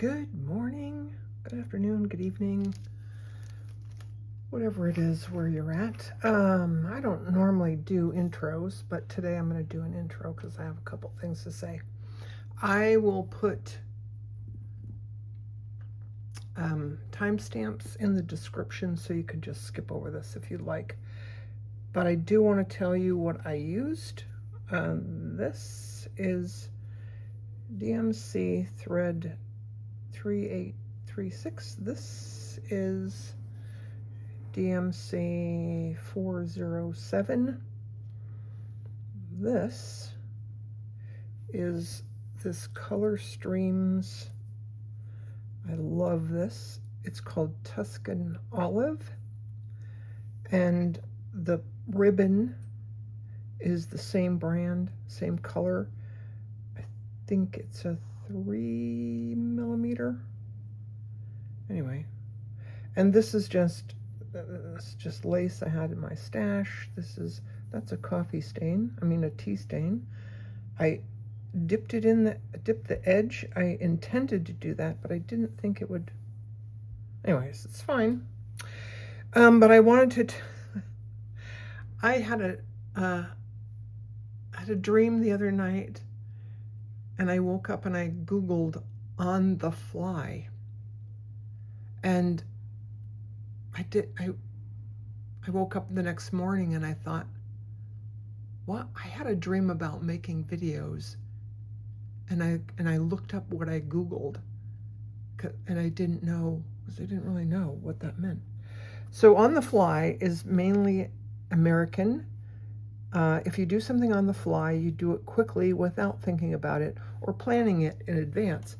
Good morning, good afternoon, good evening, whatever it is where you're at. I don't normally do intros, but today I'm going to do an intro because I have a couple things to say. I will put timestamps in the description so you can just skip over this if you'd like. But I do want to tell you what I used. This is DMC thread 3836. This is DMC 407. This is this Color Streams. I love this. It's called Tuscan Olive, and the ribbon is the same brand, same color. I think it's a 3mm. Anyway, and this is just lace I had in my stash. That's a coffee stain. I mean a tea stain. I dipped the edge. I intended to do that, but I didn't think it would. Anyways, it's fine. But I wanted to. I had a dream the other night, and I woke up and I Googled on the fly, and I woke up the next morning and I thought, what? I had a dream about making videos, and I looked up what I Googled, and I didn't know, because I didn't really know what that meant. So on the fly is mainly American. If you do something on the fly, you do it quickly without thinking about it or planning it in advance.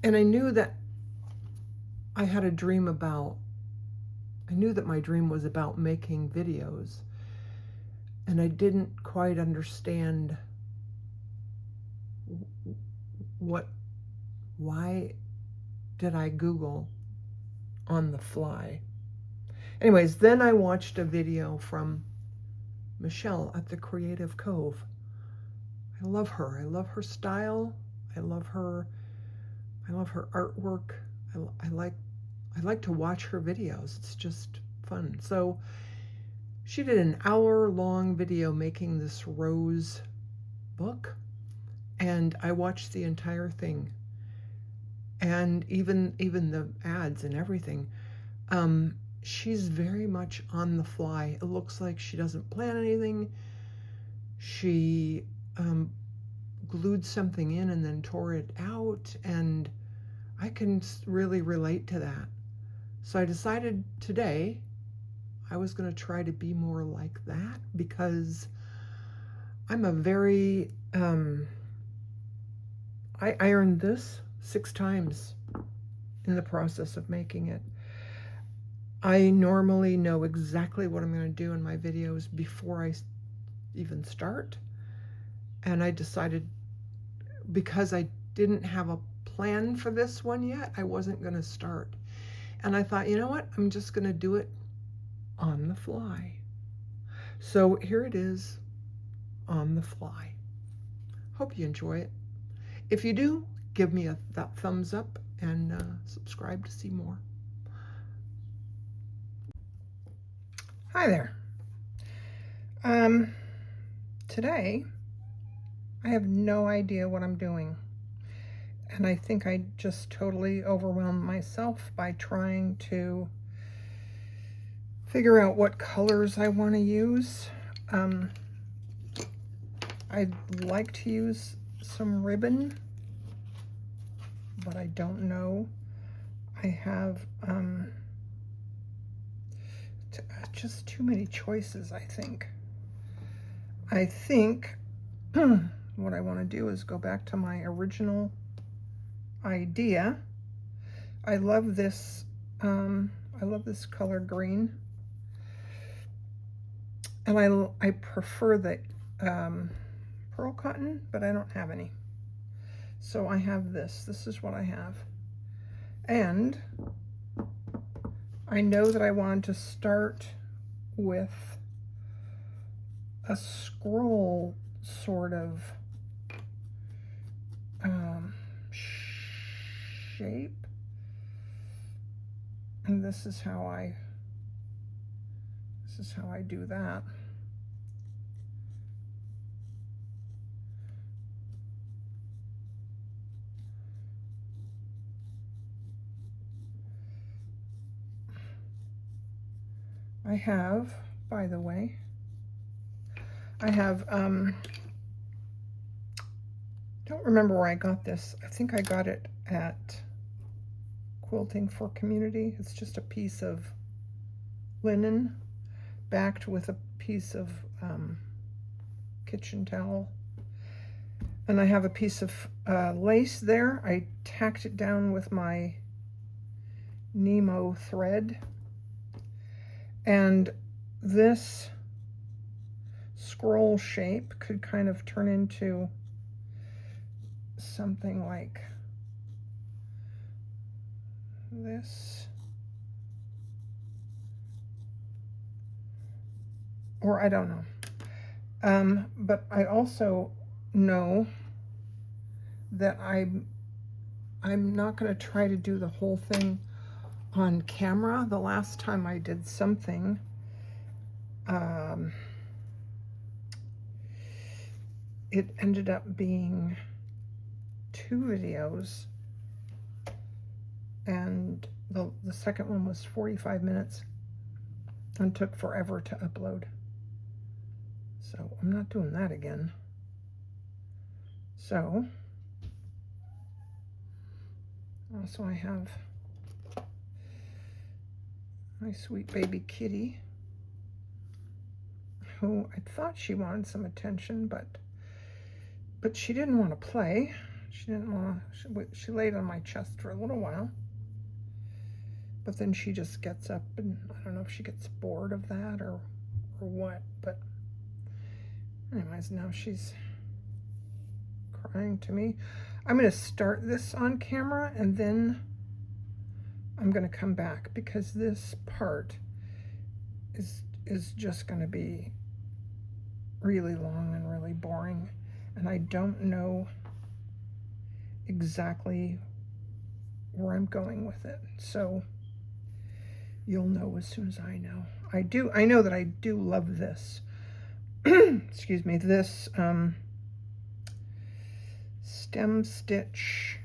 And I knew that I had a dream about, I knew that my dream was about making videos, and I didn't quite understand why did I Google on the fly. Anyways, then I watched a video from Michelle at the Creative Cove. I love her. I love her style. I love her artwork. I like to watch her videos. It's just fun. So she did an hour-long video making this rose book, and I watched the entire thing, and even the ads and everything. She's very much on the fly. It looks like she doesn't plan anything. She glued something in and then tore it out, and I can really relate to that. So I decided today I was going to try to be more like that, because I'm a very, I ironed this 6 times in the process of making it. I normally know exactly what I'm going to do in my videos before I even start. And I decided, because I didn't have a plan for this one yet, I wasn't going to start. And I thought, you know what? I'm just going to do it on the fly. So here it is, on the fly. Hope you enjoy it. If you do, give me that thumbs up and subscribe to see more. Hi there. Today I have no idea what I'm doing, and I think I just totally overwhelmed myself by trying to figure out what colors I want to use. I'd like to use some ribbon, but I don't know. I have just too many choices, I think. What I want to do is go back to my original idea. I love this color green, and I prefer the pearl cotton, but I don't have any. So I have this. This is what I have. And I know that I wanted to start with a scroll sort of shape. And this is how I do that. I have, by the way, I have, don't remember where I got this. I think I got it at Quilting for Community. It's just a piece of linen backed with a piece of kitchen towel. And I have a piece of lace there. I tacked it down with my Nemo thread. And this scroll shape could kind of turn into something like this. Or I don't know. But I also know that I'm not going to try to do the whole thing on camera. The last time I did something, it ended up being 2 videos, and the second one was 45 minutes and took forever to upload. So I'm not doing that again. So also I have my sweet baby kitty, who I thought she wanted some attention, but she didn't want to play. She didn't want to, she laid on my chest for a little while, but then she just gets up, and I don't know if she gets bored of that or what, but anyways, now she's crying to me. I'm going to start this on camera, and then I'm going to come back, because this part is just going to be really long and really boring, and I don't know exactly where I'm going with it. So you'll know as soon as I know. I know that I do love this. Excuse me, this stem stitch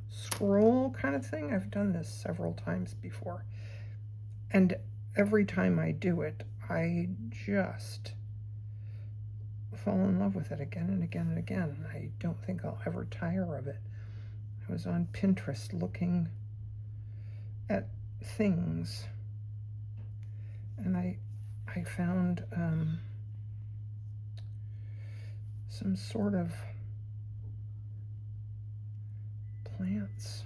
scroll kind of thing. I've done this several times before, and every time I do it, I just fall in love with it again and again and again. I don't think I'll ever tire of it. I was on Pinterest looking at things, and I found some sort of plants.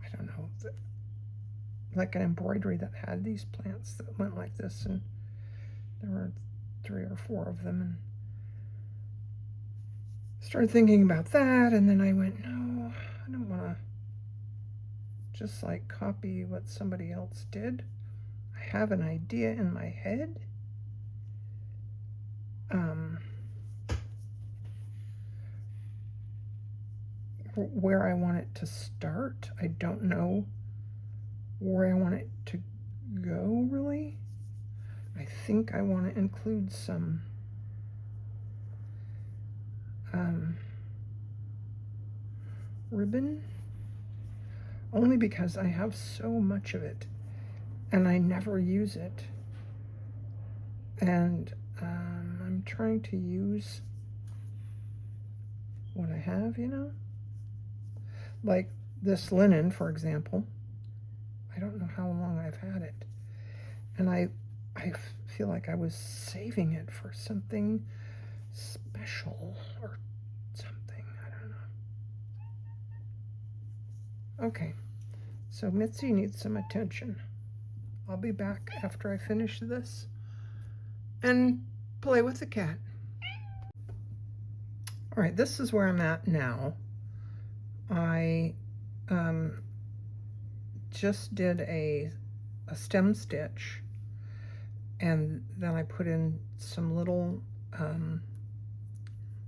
I don't know, like an embroidery that had these plants that went like this, and there were 3 or 4 of them, and started thinking about that, and then I went, no, I don't want to just like copy what somebody else did. I have an idea in my head. Where I want it to start. I don't know where I want it to go, really. I think I want to include some ribbon, only because I have so much of it and I never use it, and I'm trying to use what I have, you know, like this linen, for example. I don't know how long I've had it, and I feel like I was saving it for something special or something. I don't know. Okay, so Mitzi needs some attention. I'll be back after I finish this and play with the cat. All right, this is where I'm at now. I just did a stem stitch, and then I put in some little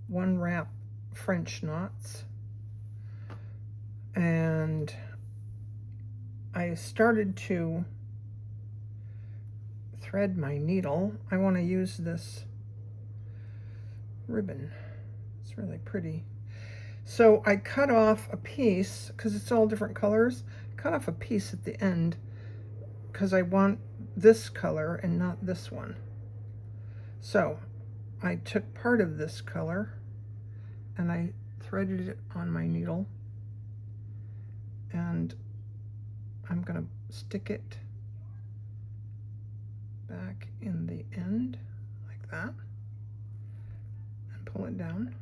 1 wrap French knots, and I started to thread my needle. I want to use this ribbon. It's really pretty. So I cut off a piece, because it's all different colors, cut off a piece at the end because I want this color and not this one. So I took part of this color and I threaded it on my needle, and I'm going to stick it back in the end like that and pull it down.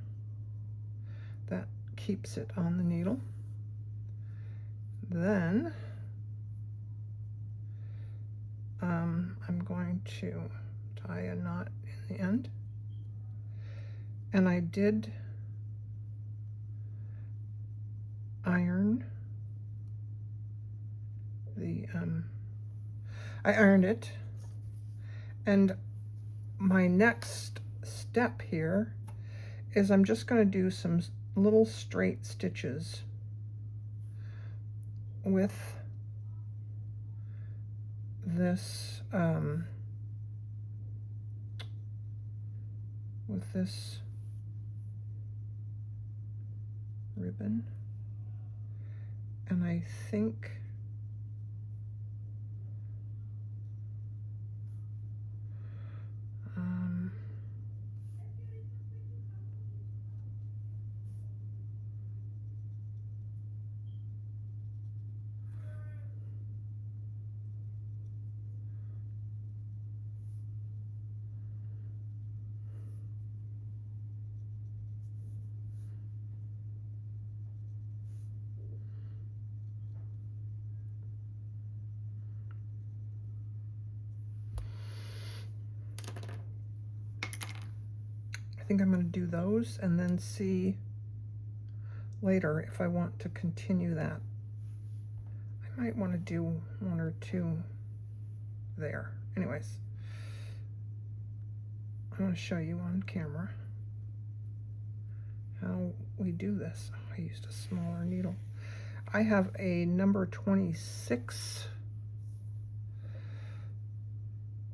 That keeps it on the needle. Then I'm going to tie a knot in the end, and I did iron the I ironed it, and my next step here is I'm just going to do some little straight stitches with this ribbon, and I think I'm going to do those and then see later if I want to continue that. I might want to do one or two there. Anyways, I'm going to show you on camera how we do this. Oh, I used a smaller needle. I have a number 26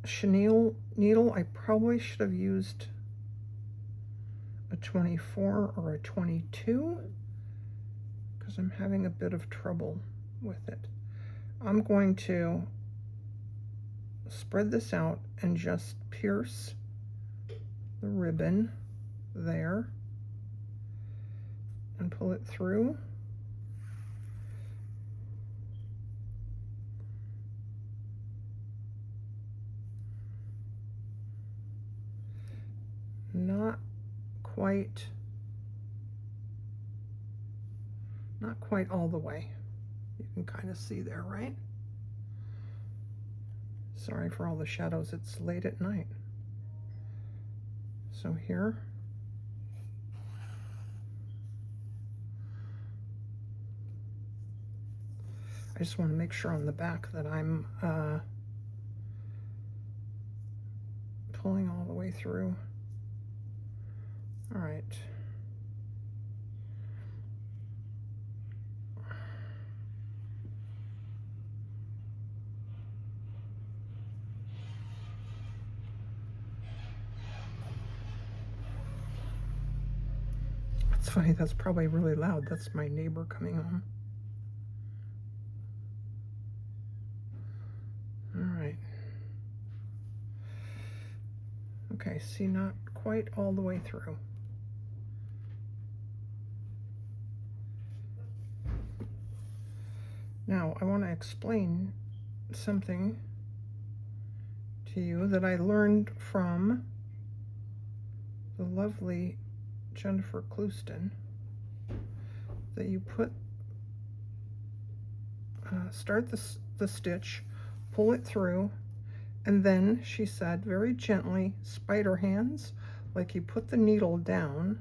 chenille needle. I probably should have used a 24 or a 22 because I'm having a bit of trouble with it. I'm going to spread this out and just pierce the ribbon there and pull it through. Not quite all the way. You can kind of see there, right? Sorry for all the shadows, it's late at night. So here, I just want to make sure on the back that I'm pulling all the way through. All right. It's funny, that's probably really loud. That's my neighbor coming home. All right. Okay, see, not quite all the way through. Now, I want to explain something to you that I learned from the lovely Jennifer Clouston, that you put, start the stitch, pull it through, and then she said very gently, spider hands, like you put the needle down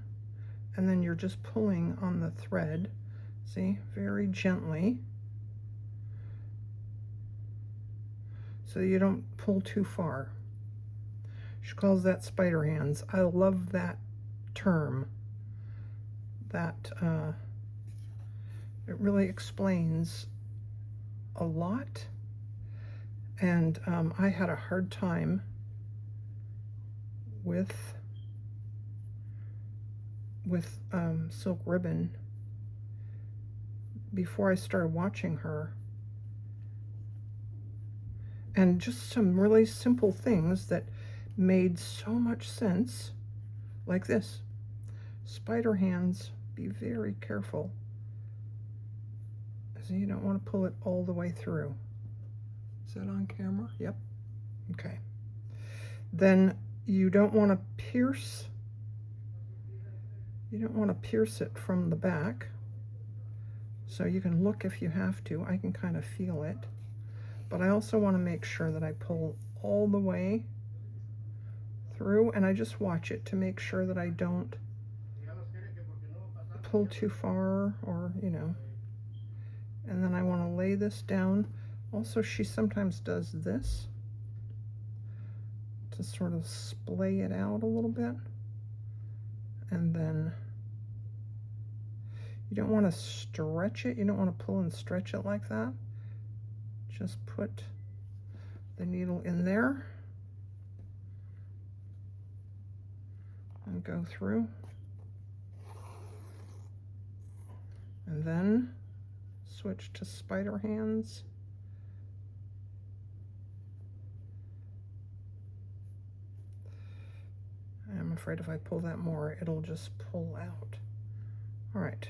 and then you're just pulling on the thread, see, very gently, so you don't pull too far. She calls that spider hands. I love that term. That It really explains a lot, and I had a hard time with silk ribbon before I started watching her. And just some really simple things that made so much sense, like this. Spider hands, be very careful. So you don't want to pull it all the way through. Is that on camera? Yep. Okay. Then you don't want to pierce. You don't want to pierce it from the back. So you can look if you have to. I can kind of feel it. But I also want to make sure that I pull all the way through, and I just watch it to make sure that I don't pull too far, or, you know. And then I want to lay this down. Also, she sometimes does this to sort of splay it out a little bit. And then you don't want to stretch it. You don't want to pull and stretch it like that. Just put the needle in there and go through. And then switch to spider hands. I'm afraid if I pull that more, it'll just pull out. All right.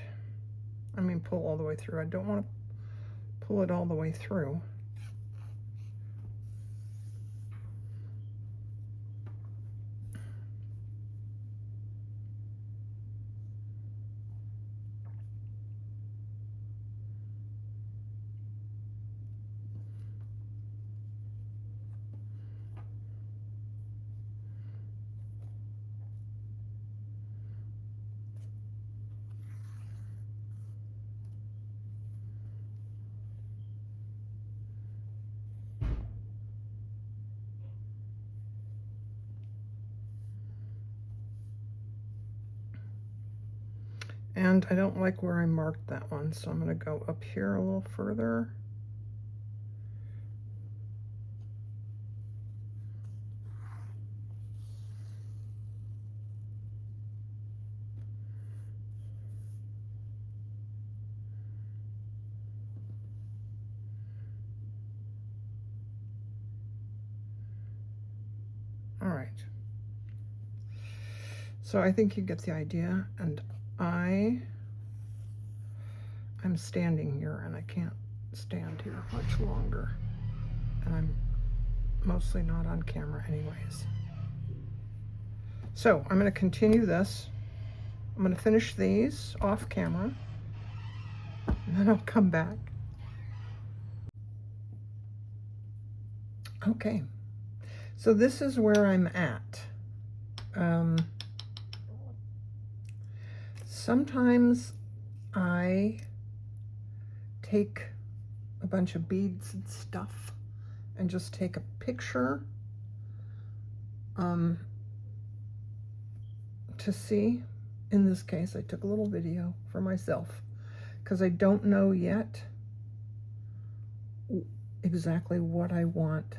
I mean, pull all the way through. I don't want to pull it all the way through. And I don't like where I marked that one, so I'm going to go up here a little further. All right. So I think you get the idea, and I'm standing here and I can't stand here much longer, and I'm mostly not on camera anyways. So I'm going to continue this. I'm going to finish these off camera, and then I'll come back. Okay, so this is where I'm at. Sometimes I take a bunch of beads and stuff and just take a picture to see. In this case, I took a little video for myself because I don't know yet exactly what I want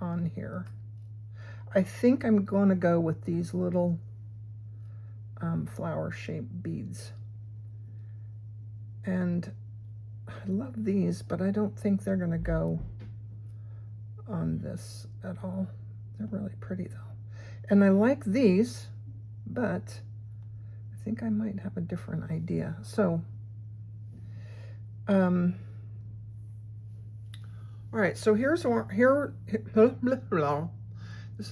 on here. I think I'm going to go with these little flower-shaped beads. And I love these, but I don't think they're going to go on this at all. They're really pretty though. And I like these, but I think I might have a different idea. So, all right, so this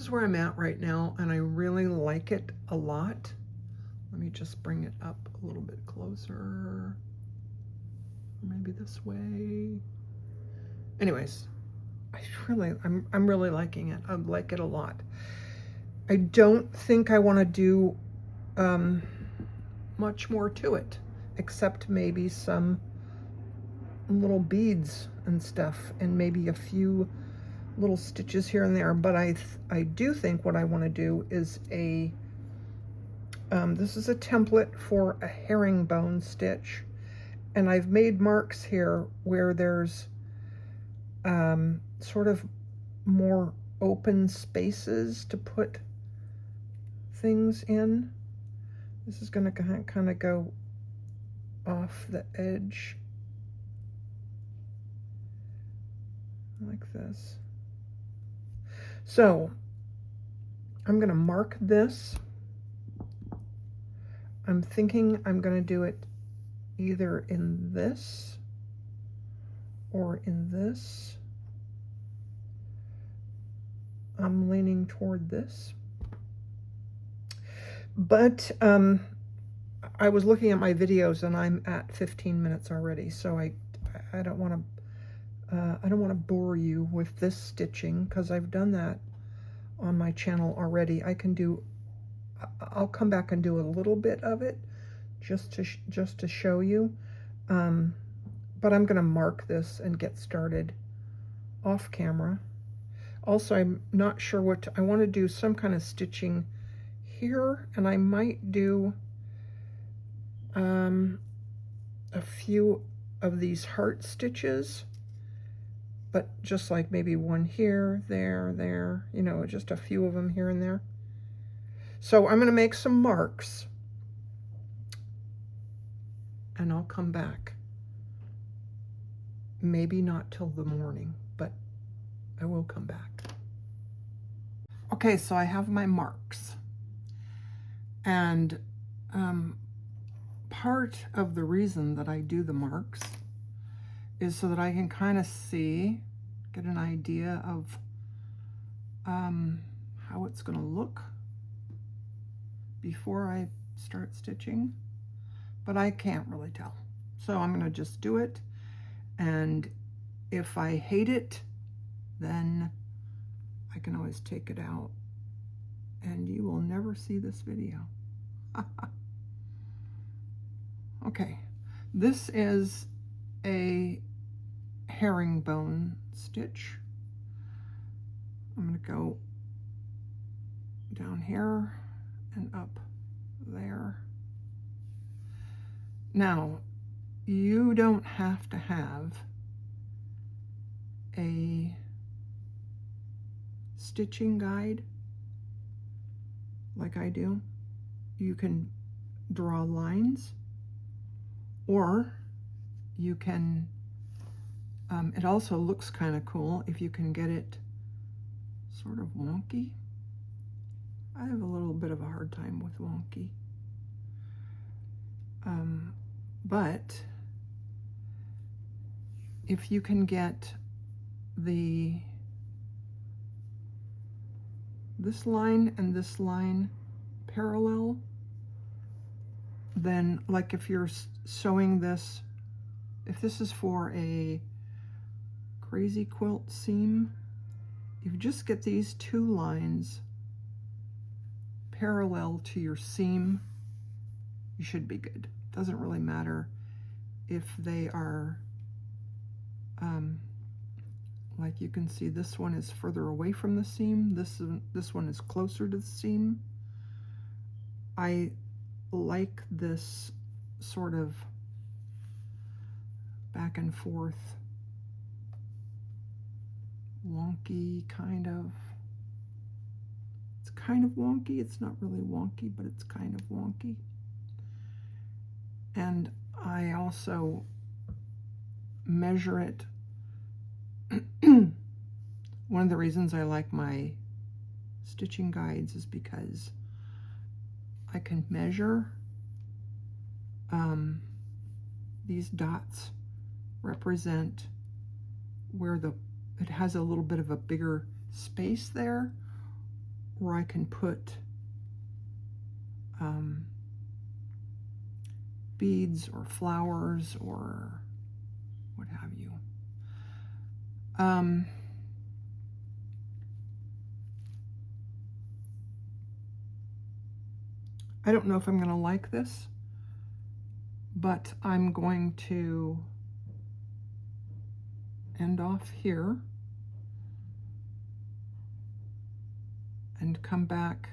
is where I'm at right now, and I really like it a lot. Let me just bring it up a little bit closer. Maybe this way. Anyways, I'm really liking it. I like it a lot. I don't think I want to do much more to it, except maybe some little beads and stuff, and maybe a few little stitches here and there. But I do think what I want to do is a this is a template for a herringbone stitch, And I've made marks here where there's sort of more open spaces to put things in. This is going to kind of go off the edge like this. So I'm going to mark this. I'm thinking I'm going to do it either in this or in this. I'm leaning toward this. But I was looking at my videos and I'm at 15 minutes already, so I don't want to bore you with this stitching because I've done that on my channel already. I'll come back and do a little bit of it just to show you. But I'm going to mark this and get started off camera. Also, I'm not sure what I want to do some kind of stitching here, and I might do a few of these heart stitches, but just like maybe one here, there, you know, just a few of them here and there. So I'm going to make some marks and I'll come back. Maybe not till the morning, but I will come back. Okay, so I have my marks. And part of the reason that I do the marks is so that I can kind of see, get an idea of how it's going to look before I start stitching, but I can't really tell. So I'm going to just do it, and if I hate it, then I can always take it out and you will never see this video. Okay, this is a herringbone stitch. I'm going to go down here and up there. Now, you don't have to have a stitching guide like I do. You can draw lines, or you can, it also looks kind of cool if you can get it sort of wonky. I have a little bit of a hard time with wonky. But if you can get this line and this line parallel, then like if you're sewing this, if this is for a crazy quilt seam, if you just get these two lines parallel to your seam, you should be good. Doesn't really matter if they are, like you can see this one is further away from the seam, this one is closer to the seam. I like this sort of back and forth, wonky kind of. It's kind of wonky. It's not really wonky, but it's kind of wonky. And I also measure it. One of the reasons I like my stitching guides is because I can measure. These dots represent where it has a little bit of a bigger space there, where I can put beads or flowers or what have you. I don't know if I'm going to like this, but I'm going to end off here and come back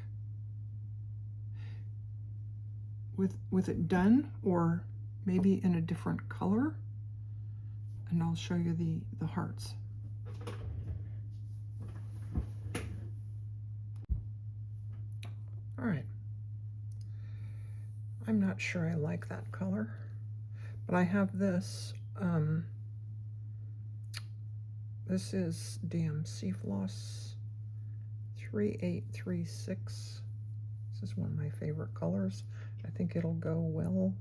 with it done, or maybe in a different color, and I'll show you the hearts. All right. I'm not sure I like that color, but I have this. This is DMC Floss 3836. This is one of my favorite colors. I think it'll go well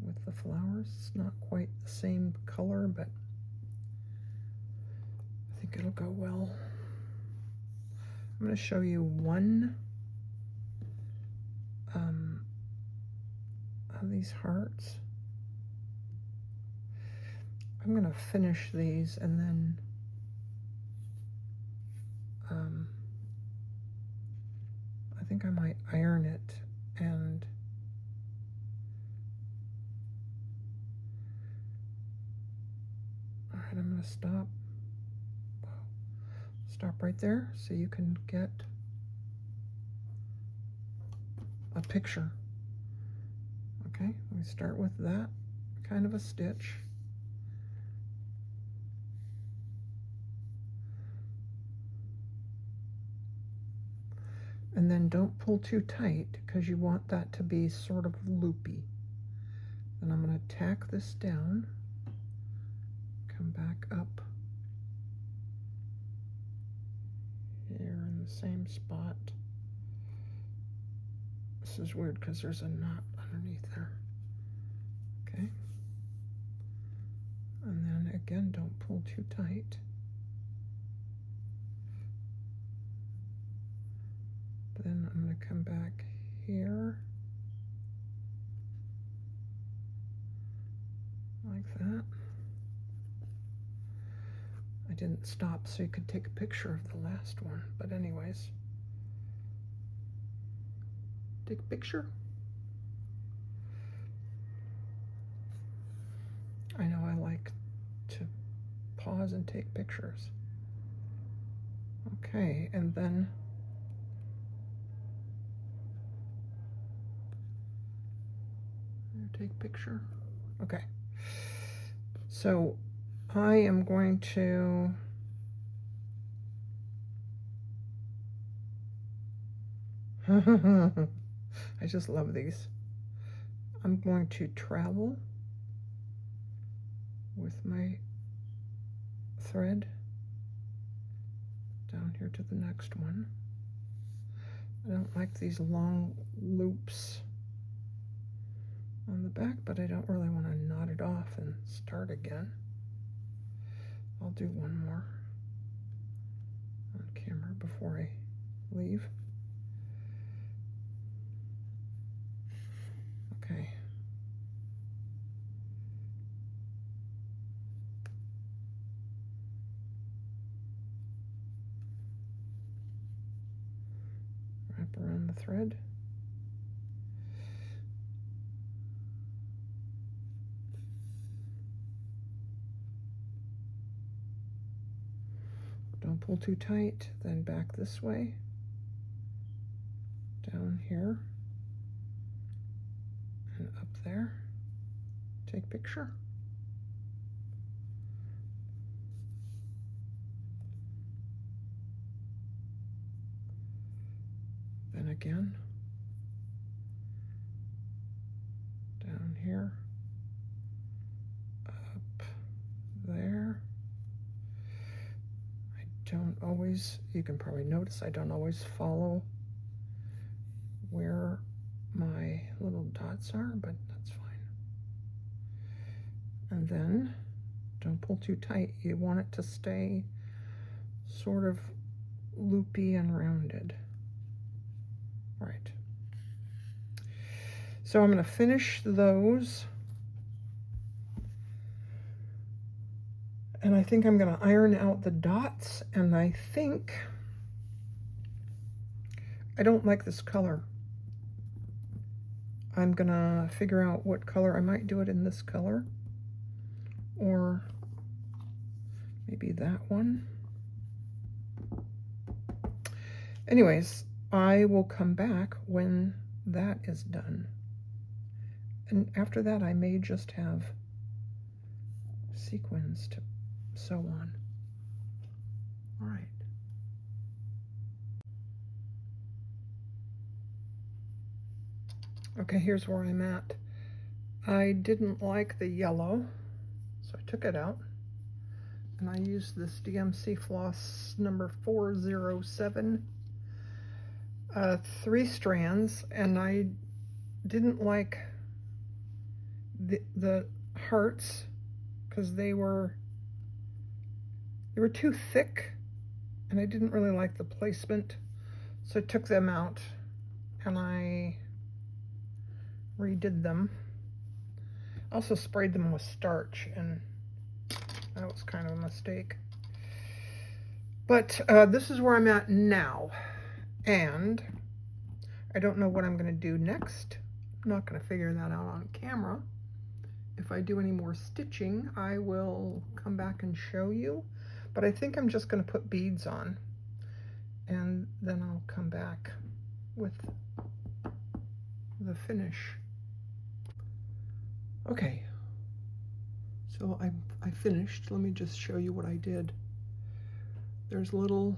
with the flowers. It's not quite the same color, but I think it'll go well. I'm going to show you one of these hearts. I'm going to finish these and then I think I might iron it, and all right, I'm going to stop right there so you can get a picture. Okay, we start with that kind of a stitch. And then don't pull too tight because you want that to be sort of loopy. Then I'm going to tack this down, come back up here in the same spot. This is weird because there's a knot underneath there. Okay. And then again, don't pull too tight. Then I'm going to come back here like that. I didn't stop so you could take a picture of the last one, but anyways, take a picture. I know I like to pause and take pictures. Okay, and then take picture. Okay, so I am going to I just love these. I'm going to travel with my thread down here to the next one. I don't like these long loops on the back, but I don't really want to knot it off and start again. I'll do one more on camera before I leave. Okay. Wrap around the thread. Don't pull too tight, then back this way, down here, and up there. Take picture. Then again, down here, up there. Don't always, you can probably notice I don't always follow where my little dots are, but that's fine. And then don't pull too tight. You want it to stay sort of loopy and rounded. All right. So I'm going to finish those. And I think I'm going to iron out the dots, and I think I don't like this color. I'm going to figure out what color. I might do it in this color, or maybe that one. Anyways, I will come back when that is done. And after that, I may just have sequins to sew on. All right. Okay, here's where I'm at. I didn't like the yellow, so I took it out. And I used this DMC floss number 407, 3 strands, and I didn't like the hearts because they were too thick, and I didn't really like the placement, so I took them out and I redid them. I also sprayed them with starch, and that was kind of a mistake. But this is where I'm at now, and I don't know what I'm going to do next. I'm not going to figure that out on camera. If I do any more stitching, I will come back and show you. But I think I'm just going to put beads on, and then I'll come back with the finish. Okay, so I finished. Let me just show you what I did. There's little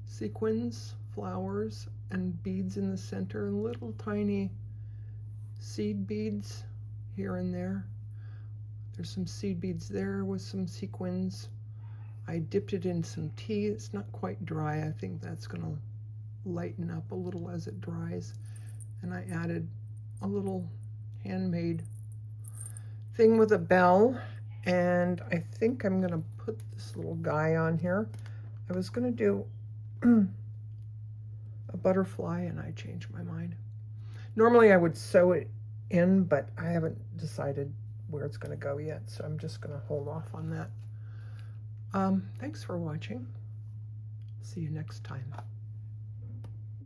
sequins, flowers, and beads in the center, and little tiny seed beads here and there. There's some seed beads there with some sequins. I dipped it in some tea. It's not quite dry. I think that's gonna lighten up a little as it dries. And I added a little handmade thing with a bell, and I think I'm gonna put this little guy on here. I was gonna do a butterfly, and I changed my mind. Normally I would sew it in, but I haven't decided where it's gonna go yet, so I'm just gonna hold off on that. Thanks for watching. See you next time.